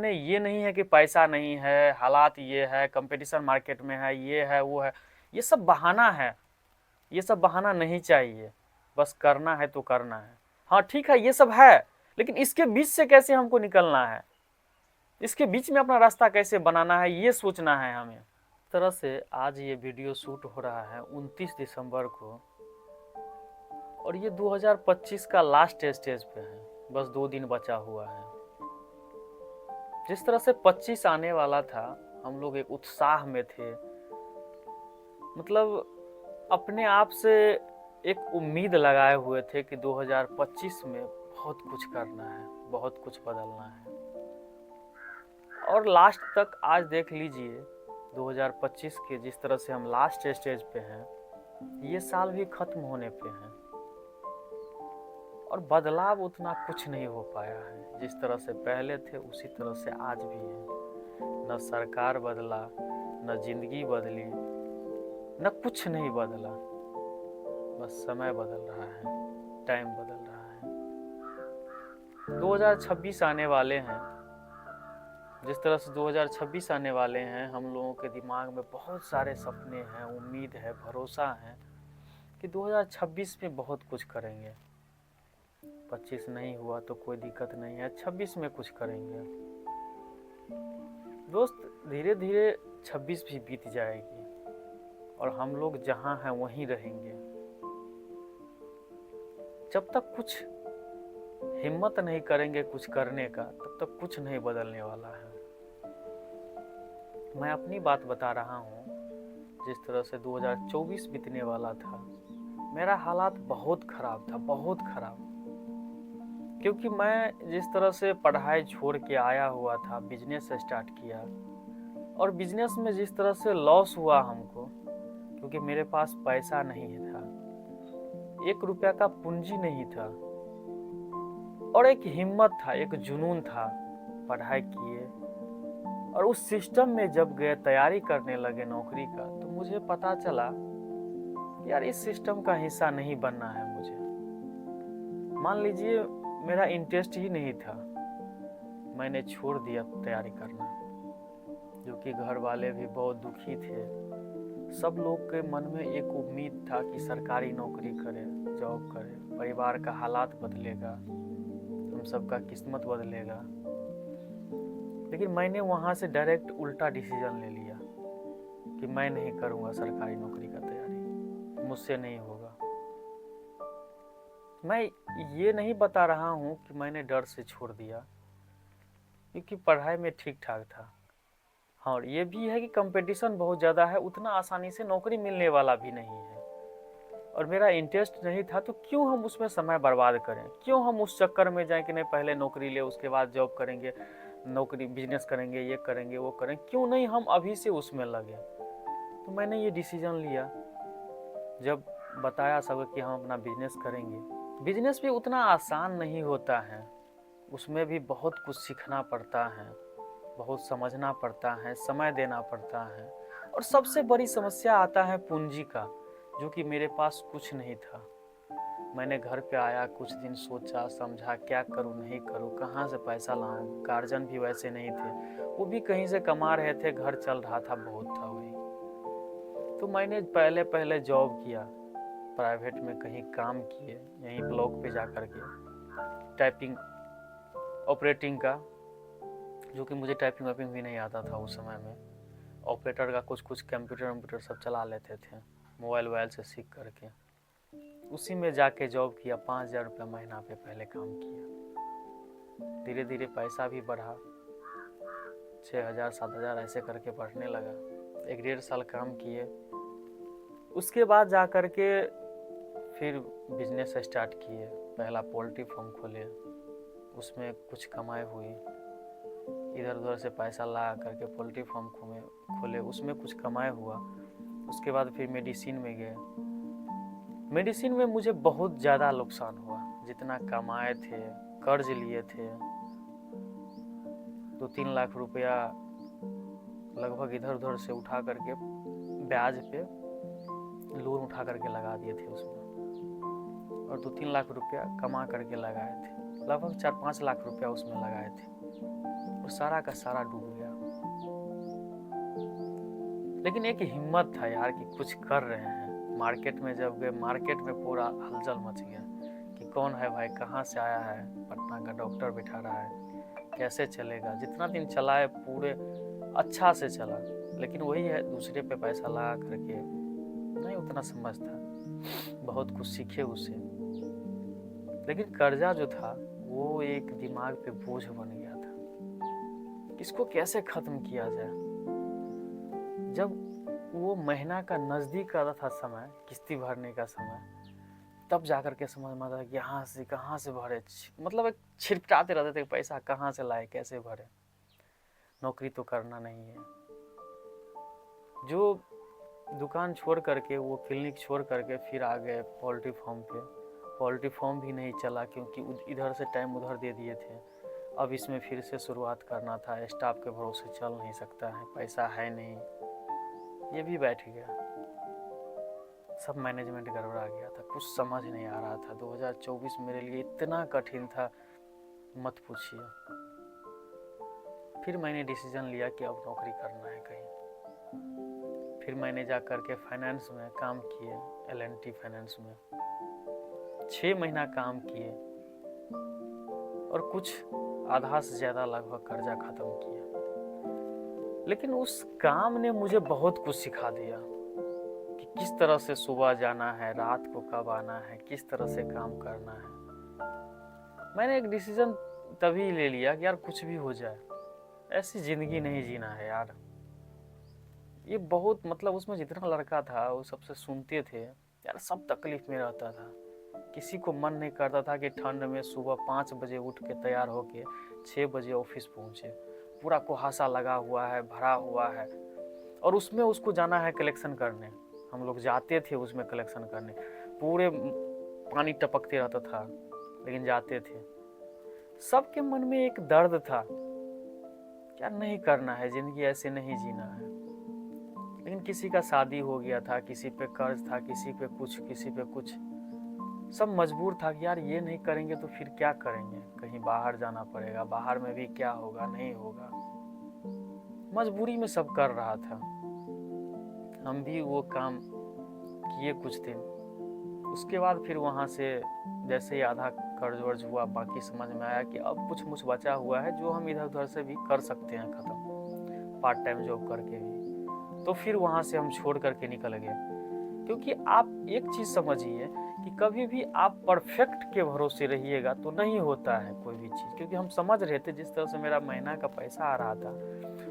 सामने ये नहीं है कि पैसा नहीं है, हालात ये है, कंपटीशन मार्केट में है, ये है वो है, ये सब बहाना है। ये सब बहाना नहीं चाहिए, बस करना है तो करना है। हाँ ठीक है, ये सब है, लेकिन इसके बीच से कैसे हमको निकलना है, इसके बीच में अपना रास्ता कैसे बनाना है, ये सोचना है हमें। इस तरह से आज ये वीडियो शूट हो रहा है 29 दिसंबर को, और ये 2025 का लास्ट स्टेज पे है, बस 2 दिन बचा हुआ है। जिस तरह से 25 आने वाला था, हम लोग एक उत्साह में थे, मतलब अपने आप से एक उम्मीद लगाए हुए थे कि 2025 में बहुत कुछ करना है, बहुत कुछ बदलना है। और लास्ट तक आज देख लीजिए 2025 के जिस तरह से हम लास्ट स्टेज पे हैं, ये साल भी खत्म होने पे हैं, और बदलाव उतना कुछ नहीं हो पाया है। जिस तरह से पहले थे उसी तरह से आज भी है। न सरकार बदला, न जिंदगी बदली, न कुछ नहीं बदला, बस समय बदल रहा है, टाइम बदल रहा है। 2026 आने वाले हैं, जिस तरह से 2026 आने वाले हैं, हम लोगों के दिमाग में बहुत सारे सपने हैं, उम्मीद है, भरोसा है कि 2026 में बहुत कुछ करेंगे। 25 नहीं हुआ तो कोई दिक्कत नहीं है, 26 में कुछ करेंगे। दोस्त, धीरे धीरे 26 भी बीत जाएगी और हम लोग जहाँ हैं वहीं रहेंगे। जब तक कुछ हिम्मत नहीं करेंगे कुछ करने का, तब तक कुछ नहीं बदलने वाला है। मैं अपनी बात बता रहा हूँ। जिस तरह से 2024 बीतने वाला था, मेरा हालात बहुत खराब था, बहुत खराब। क्योंकि मैं जिस तरह से पढ़ाई छोड़ के आया हुआ था, बिजनेस स्टार्ट किया, और बिजनेस में जिस तरह से लॉस हुआ हमको, क्योंकि मेरे पास पैसा नहीं था, 1 रुपया का पूंजी नहीं था, और एक हिम्मत था, एक जुनून था। पढ़ाई किए और उस सिस्टम में जब गए, तैयारी करने लगे नौकरी का, तो मुझे पता चला यार इस सिस्टम का हिस्सा नहीं बनना है मुझे। मान लीजिए मेरा इंटरेस्ट ही नहीं था, मैंने छोड़ दिया तैयारी करना, जो कि घर वाले भी बहुत दुखी थे। सब लोग के मन में एक उम्मीद था कि सरकारी नौकरी करे, जॉब करे, परिवार का हालात बदलेगा, हम सबका किस्मत बदलेगा। लेकिन मैंने वहाँ से डायरेक्ट उल्टा डिसीजन ले लिया कि मैं नहीं करूँगा सरकारी नौकरी का तैयारी, मुझसे नहीं होगा। मैं ये नहीं बता रहा हूँ कि मैंने डर से छोड़ दिया, क्योंकि पढ़ाई में ठीक ठाक था। हाँ, और ये भी है कि कंपटीशन बहुत ज़्यादा है, उतना आसानी से नौकरी मिलने वाला भी नहीं है, और मेरा इंटरेस्ट नहीं था, तो क्यों हम उसमें समय बर्बाद करें, क्यों हम उस चक्कर में जाएं कि नहीं पहले नौकरी ले, उसके बाद जॉब करेंगे, नौकरी बिजनेस करेंगे, ये करेंगे वो करेंगे, क्यों नहीं हम अभी से उसमें लगे। तो मैंने ये डिसीजन लिया, जब बताया सब कि हम अपना बिजनेस करेंगे। बिजनेस भी उतना आसान नहीं होता है, उसमें भी बहुत कुछ सीखना पड़ता है, बहुत समझना पड़ता है, समय देना पड़ता है, और सबसे बड़ी समस्या आता है पूंजी का, जो कि मेरे पास कुछ नहीं था। मैंने घर पे आया, कुछ दिन सोचा समझा, क्या करूं नहीं करूं, कहाँ से पैसा लाऊं। गार्जियन भी वैसे नहीं थे, वो भी कहीं से कमा रहे थे, घर चल रहा था, बहुत था वही। तो मैंने पहले पहले जॉब किया, प्राइवेट में कहीं काम किए, यहीं ब्लॉक पे जा कर के टाइपिंग ऑपरेटिंग का, जो कि मुझे टाइपिंग वाइपिंग भी नहीं आता था उस समय में। ऑपरेटर का कुछ कुछ कंप्यूटर सब चला लेते थे, मोबाइल वोबाइल से सीख करके। उसी में जाके जॉब किया, 5,000 रुपये महीना पे पहले काम किया। धीरे धीरे पैसा भी बढ़ा, 6,000 7,000 ऐसे करके बढ़ने लगा। 1 डेढ़ साल काम किए, उसके बाद जा कर के फिर बिजनेस स्टार्ट किए। पहला पोल्ट्री फार्म खोले, उसमें कुछ कमाई हुई, इधर उधर से पैसा ला करके पोल्ट्री फार्म खोले, उसमें कुछ कमाई हुआ। उसके बाद फिर मेडिसिन में गए। मेडिसिन में मुझे बहुत ज़्यादा नुकसान हुआ, जितना कमाए थे, कर्ज लिए थे, 2-3 लाख रुपया लगभग इधर उधर से उठा करके, ब्याज पे लोन उठा करके लगा दिए थे उसमें, और 2-3 लाख रुपया कमा करके लगाए थे, लगभग 4-5 लाख रुपया उसमें लगाए थे। और सारा का सारा डूब गया। लेकिन एक हिम्मत था यार कि कुछ कर रहे हैं। मार्केट में जब गए, मार्केट में पूरा हलचल मच गया कि कौन है भाई, कहाँ से आया है, पटना का डॉक्टर बिठा रहा है, कैसे चलेगा। जितना दिन चला है पूरे अच्छा से चला, लेकिन वही है, दूसरे पे पैसा लगा करके नहीं उतना समझ था। बहुत कुछ सीखे उससे, लेकिन कर्जा जो था वो एक दिमाग पे बोझ बन गया था। इसको कैसे खत्म किया जाए। जब वो महीना का नजदीक आता था समय, किस्ती भरने का समय, तब जाकर के समझ में आता कि यहाँ से कहाँ से भरे। मतलब एक छिटपटाते रहते थे, पैसा कहाँ से लाए, कैसे भरे। नौकरी तो करना नहीं है। जो दुकान छोड़ करके, वो क्लिनिक छोड़ करके फिर आ गए पोल्ट्री फार्म पे। पोल्ट्री फार्म भी नहीं चला क्योंकि इधर से टाइम उधर दे दिए थे। अब इसमें फिर से शुरुआत करना था। स्टाफ के भरोसे चल नहीं सकता है, पैसा है नहीं, ये भी बैठ गया। सब मैनेजमेंट गड़बड़ा गया था, कुछ समझ नहीं आ रहा था। 2024 मेरे लिए इतना कठिन था, मत पूछिए। फिर मैंने डिसीजन लिया कि अब नौकरी करना है कहीं। फिर मैंने जा करके फाइनेंस में काम किए, L&T फाइनेंस में 6 महीना काम किए और कुछ आधा से ज़्यादा लगभग कर्जा ख़त्म किया। लेकिन उस काम ने मुझे बहुत कुछ सिखा दिया कि किस तरह से सुबह जाना है, रात को कब आना है, किस तरह से काम करना है। मैंने एक डिसीजन तभी ले लिया कि यार कुछ भी हो जाए, ऐसी ज़िंदगी नहीं जीना है यार। ये बहुत, मतलब उसमें जितना लड़का था वो सबसे सुनते थे यार, सब तकलीफ में रहता था। किसी को मन नहीं करता था कि ठंड में सुबह 5 बजे उठ के तैयार होके 6 बजे ऑफिस पहुंचे। पूरा कुहासा लगा हुआ है, भरा हुआ है, और उसमें उसको जाना है कलेक्शन करने। हम लोग जाते थे उसमें कलेक्शन करने, पूरे पानी टपकते रहता था, लेकिन जाते थे। सबके मन में एक दर्द था, क्या नहीं करना है, जिंदगी ऐसे नहीं जीना है। लेकिन किसी का शादी हो गया था, किसी पे कर्ज था, किसी पे कुछ, किसी पे कुछ। सब मजबूर था कि यार ये नहीं करेंगे तो फिर क्या करेंगे, कहीं बाहर जाना पड़ेगा, बाहर में भी क्या होगा, नहीं होगा। मजबूरी में सब कर रहा था। हम भी वो काम किए कुछ दिन। उसके बाद फिर वहाँ से जैसे ही आधा कर्ज वर्ज हुआ, बाकी समझ में आया कि अब कुछ मुझ बचा हुआ है जो हम इधर उधर से भी कर सकते हैं ख़त्म, पार्ट टाइम जॉब करके भी। तो फिर वहाँ से हम छोड़ करके निकल गए। क्योंकि आप एक चीज़ समझिए कि कभी भी आप परफेक्ट के भरोसे रहिएगा तो नहीं होता है कोई भी चीज़। क्योंकि हम समझ रहे थे, जिस तरह से मेरा महीना का पैसा आ रहा था,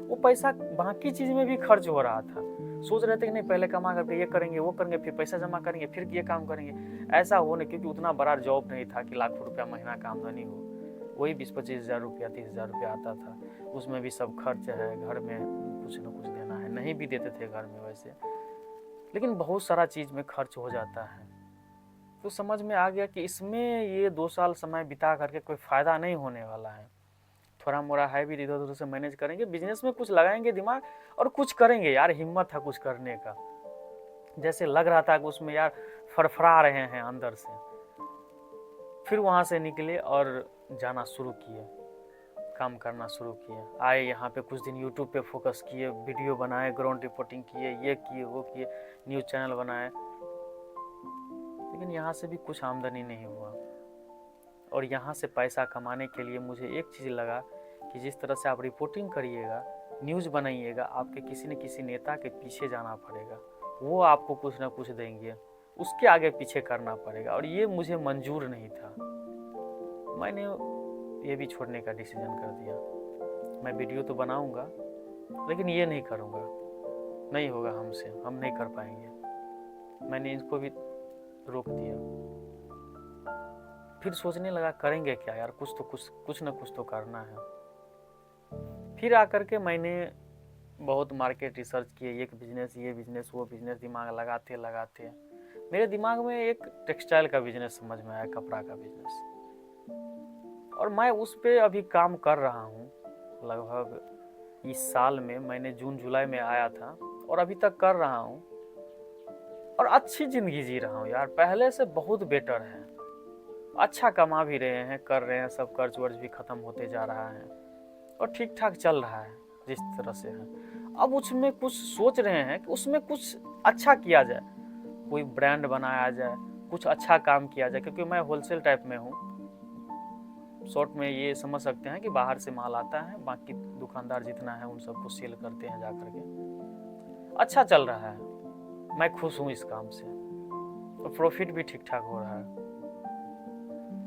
वो पैसा बाकी चीज़ में भी खर्च हो रहा था। सोच रहे थे कि नहीं, पहले कमा करके ये करेंगे, वो करेंगे, फिर पैसा जमा करेंगे, फिर ये काम करेंगे। ऐसा हो नहीं, क्योंकि उतना बड़ा जॉब नहीं था कि लाखों रुपया महीना का आमदनी हो। वही 20-25 हज़ार रुपया, 30 हज़ार रुपया आता था। उसमें भी सब खर्च है, घर में कुछ न कुछ देना है, नहीं भी देते थे घर में वैसे, लेकिन बहुत सारा चीज़ में खर्च हो जाता है। तो समझ में आ गया कि इसमें ये 2 साल समय बिता करके कोई फ़ायदा नहीं होने वाला है। थोड़ा मोड़ा है भी, इधर उधर से मैनेज करेंगे, बिजनेस में कुछ लगाएंगे दिमाग और कुछ करेंगे। यार हिम्मत था कुछ करने का, जैसे लग रहा था कि उसमें यार फरफरा रहे हैं अंदर से। फिर वहाँ से निकले और जाना शुरू किए, काम करना शुरू किए। आए यहाँ पे कुछ दिन यूट्यूब पे फोकस किए, वीडियो बनाए, ग्राउंड रिपोर्टिंग किए, ये किए, वो किए, न्यूज़ चैनल बनाए। लेकिन यहाँ से भी कुछ आमदनी नहीं हुआ। और यहाँ से पैसा कमाने के लिए मुझे एक चीज़ लगा कि जिस तरह से आप रिपोर्टिंग करिएगा, न्यूज़ बनाइएगा, आपके किसी न किसी नेता के पीछे जाना पड़ेगा। वो आपको कुछ ना कुछ देंगे, उसके आगे पीछे करना पड़ेगा। और ये मुझे मंजूर नहीं था। मैंने ये भी छोड़ने का डिसीजन कर दिया। मैं वीडियो तो बनाऊंगा, लेकिन ये नहीं करूंगा, नहीं होगा हमसे, हम नहीं कर पाएंगे। मैंने इसको भी रोक दिया। फिर सोचने लगा करेंगे क्या यार, कुछ ना कुछ तो करना है। फिर आकर के मैंने बहुत मार्केट रिसर्च किए, एक बिजनेस, ये बिजनेस, वो बिजनेस, दिमाग लगाते लगाते मेरे दिमाग में एक टेक्सटाइल का बिजनेस समझ में आया, कपड़ा का बिजनेस। और मैं उस पर अभी काम कर रहा हूँ। लगभग इस साल में मैंने जून जुलाई में आया था और अभी तक कर रहा हूँ, और अच्छी ज़िंदगी जी रहा हूँ यार, पहले से बहुत बेटर है। अच्छा कमा भी रहे हैं, कर रहे हैं, सब कर्ज वर्ज भी ख़त्म होते जा रहा है। और ठीक ठाक चल रहा है जिस तरह से है। अब उसमें कुछ सोच रहे हैं कि उसमें कुछ अच्छा किया जाए, कोई ब्रांड बनाया जाए, कुछ अच्छा काम किया जाए, क्योंकि मैं होलसेल टाइप में हूँ। शॉर्ट में ये समझ सकते हैं कि बाहर से माल आता है, बाकी दुकानदार जितना है उन सबको सेल करते हैं जा करके। अच्छा चल रहा है, मैं खुश हूँ इस काम से, और प्रॉफिट भी ठीक ठाक हो रहा है।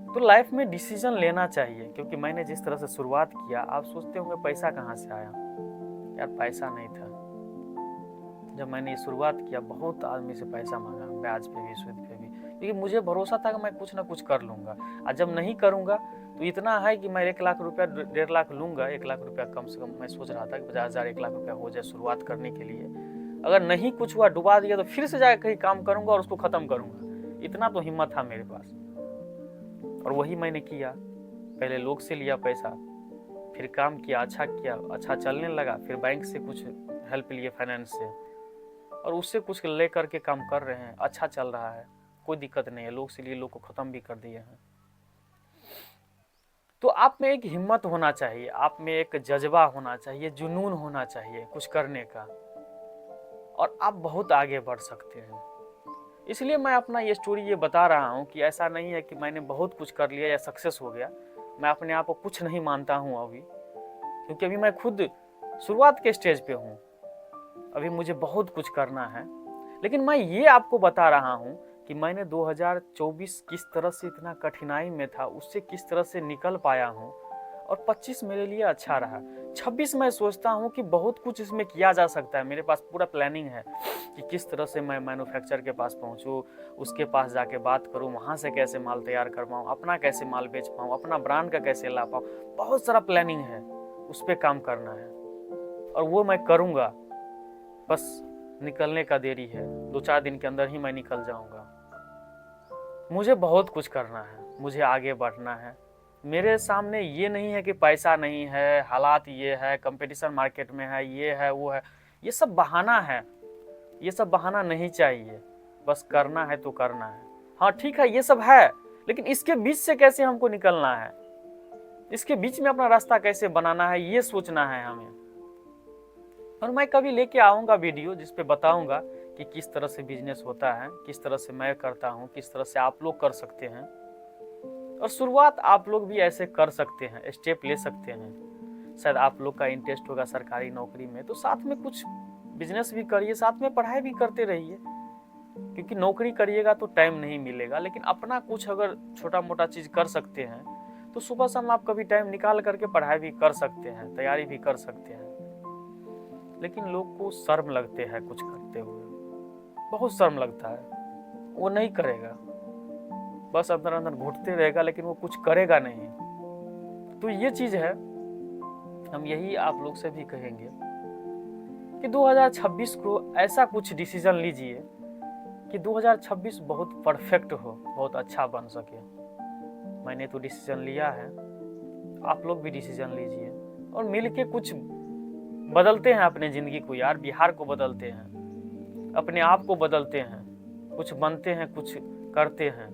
तो लाइफ में डिसीजन लेना चाहिए, क्योंकि मैंने जिस तरह से शुरुआत किया, आप सोचते होंगे पैसा कहाँ से आया। यार पैसा नहीं था। जब मैंने ये शुरुआत किया, बहुत आदमी से पैसा मांगा, ब्याज पे भी, सूद पे भी, क्योंकि मुझे भरोसा था कि मैं कुछ ना कुछ कर लूँगा। और जब नहीं करूँगा तो इतना है कि मैं 1 लाख रुपया 1.5 लाख लूँगा, 1 लाख रुपया कम से कम मैं सोच रहा था कि 50,000 1 लाख रुपया हो जाए शुरुआत करने के लिए। अगर नहीं कुछ हुआ, डुबा दिया, तो फिर से जाकर कहीं काम करूँगा और उसको ख़त्म करूँगा। इतना तो हिम्मत था मेरे पास, और वही मैंने किया। पहले लोग से लिया पैसा, फिर काम किया, अच्छा चलने लगा, फिर बैंक से कुछ हेल्प लिए, फाइनेंस से, और उससे कुछ ले करके काम कर रहे हैं। अच्छा चल रहा है, कोई दिक्कत नहीं है। लोग से लिए, लोग को ख़त्म भी कर दिए हैं। तो आप में एक हिम्मत होना चाहिए, आप में एक जज्बा होना चाहिए, जुनून होना चाहिए कुछ करने का, और आप बहुत आगे बढ़ सकते हैं। इसलिए मैं अपना ये स्टोरी ये बता रहा हूँ कि ऐसा नहीं है कि मैंने बहुत कुछ कर लिया या सक्सेस हो गया। मैं अपने आप को कुछ नहीं मानता हूँ अभी, क्योंकि अभी मैं खुद शुरुआत के स्टेज पे हूँ। अभी मुझे बहुत कुछ करना है, लेकिन मैं ये आपको बता रहा हूँ कि मैंने 2024 किस तरह से इतना कठिनाई में था, उससे किस तरह से निकल पाया हूँ, और 25 मेरे लिए अच्छा रहा। 26 मैं सोचता हूँ कि बहुत कुछ इसमें किया जा सकता है। मेरे पास पूरा प्लानिंग है कि किस तरह से मैं मैन्युफैक्चर के पास पहुँचूँ, उसके पास जाके बात करूँ, वहाँ से कैसे माल तैयार कर पाऊँ, अपना कैसे माल बेच पाऊँ, अपना ब्रांड का कैसे ला पाऊँ। बहुत सारा प्लानिंग है, उस पर काम करना है, और वो मैं करूँगा। बस निकलने का देरी है, 2-4 दिन के अंदर ही मैं निकल जाऊँगा। मुझे बहुत कुछ करना है, मुझे आगे बढ़ना है। मेरे सामने ये नहीं है कि पैसा नहीं है, हालात ये है, कंपटीशन मार्केट में है, ये है, वो है। ये सब बहाना है, ये सब बहाना नहीं चाहिए। बस करना है तो करना है। हाँ ठीक है, ये सब है, लेकिन इसके बीच से कैसे हमको निकलना है, इसके बीच में अपना रास्ता कैसे बनाना है, ये सोचना है हमें। और मैं कभी लेके आऊँगा वीडियो जिस पे बताऊँगा कि किस तरह से बिजनेस होता है, किस तरह से मैं करता हूँ, किस तरह से आप लोग कर सकते हैं। और शुरुआत आप लोग भी ऐसे कर सकते हैं, स्टेप ले सकते हैं। शायद आप लोग का इंटरेस्ट होगा सरकारी नौकरी में, तो साथ में कुछ बिजनेस भी करिए, साथ में पढ़ाई भी करते रहिए, क्योंकि नौकरी करिएगा तो टाइम नहीं मिलेगा। लेकिन अपना कुछ अगर छोटा मोटा चीज़ कर सकते हैं, तो सुबह शाम आप कभी टाइम निकाल करके पढ़ाई भी कर सकते हैं, तैयारी भी कर सकते हैं। लेकिन लोग को शर्म लगते हैं कुछ करते हुए, बहुत शर्म लगता है, वो नहीं करेगा, बस अंदर अंदर घुटते रहेगा, लेकिन वो कुछ करेगा नहीं। तो ये चीज़ है, हम यही आप लोग से भी कहेंगे कि 2026 को ऐसा कुछ डिसीजन लीजिए कि 2026 बहुत परफेक्ट हो, बहुत अच्छा बन सके। मैंने तो डिसीजन लिया है, आप लोग भी डिसीजन लीजिए, और मिलके कुछ बदलते हैं अपने ज़िंदगी को। यार बिहार को बदलते हैं, अपने आप को बदलते हैं, कुछ बनते हैं, कुछ करते हैं।